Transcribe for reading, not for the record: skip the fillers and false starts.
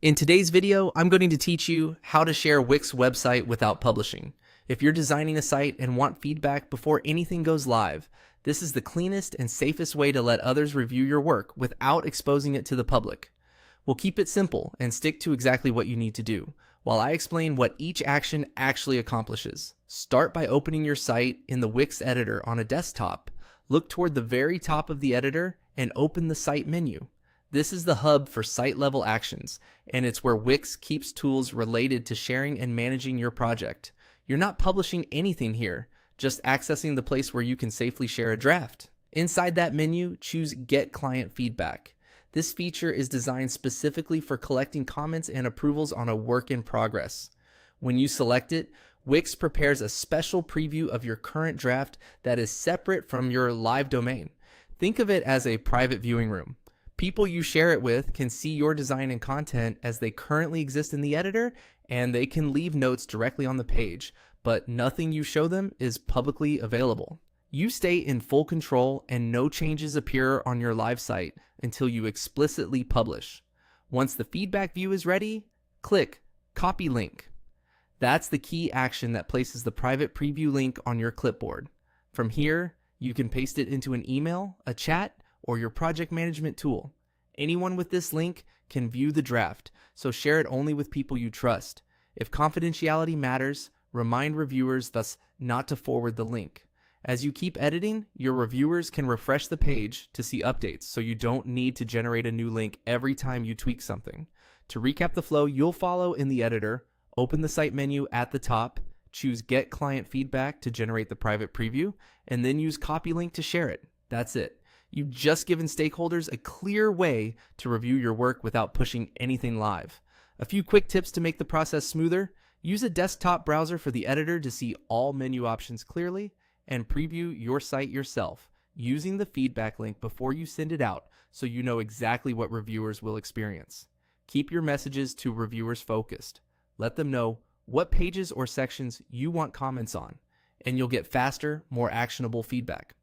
In today's video, I'm going to teach you how to share Wix website without publishing. If you're designing a site and want feedback before anything goes live, this is the cleanest and safest way to let others review your work without exposing it to the public. We'll keep it simple and stick to exactly what you need to do, while I explain what each action actually accomplishes. Start by opening your site in the Wix editor on a desktop. Look toward the very top of the editor and open the site menu. This is the hub for site-level actions, and it's where Wix keeps tools related to sharing and managing your project. You're not publishing anything here, just accessing the place where you can safely share a draft. Inside that menu, choose Get Client Feedback. This feature is designed specifically for collecting comments and approvals on a work in progress. When you select it, Wix prepares a special preview of your current draft that is separate from your live domain. Think of it as a private viewing room. People you share it with can see your design and content as they currently exist in the editor, and they can leave notes directly on the page, but nothing you show them is publicly available. You stay in full control and no changes appear on your live site until you explicitly publish. Once the feedback view is ready, click Copy Link. That's the key action that places the private preview link on your clipboard. From here, you can paste it into an email, a chat, or your project management tool. Anyone with this link can view the draft, so share it only with people you trust. If confidentiality matters, remind reviewers thus not to forward the link. As you keep editing, your reviewers can refresh the page to see updates, so you don't need to generate a new link every time you tweak something. To recap the flow you'll follow in the editor, open the site menu at the top, choose Get Client Feedback to generate the private preview, and then use Copy Link to share it. That's it. You've just given stakeholders a clear way to review your work without pushing anything live. A few quick tips to make the process smoother: use a desktop browser for the editor to see all menu options clearly, and preview your site yourself, using the feedback link before you send it out so you know exactly what reviewers will experience. Keep your messages to reviewers focused. Let them know what pages or sections you want comments on, and you'll get faster, more actionable feedback.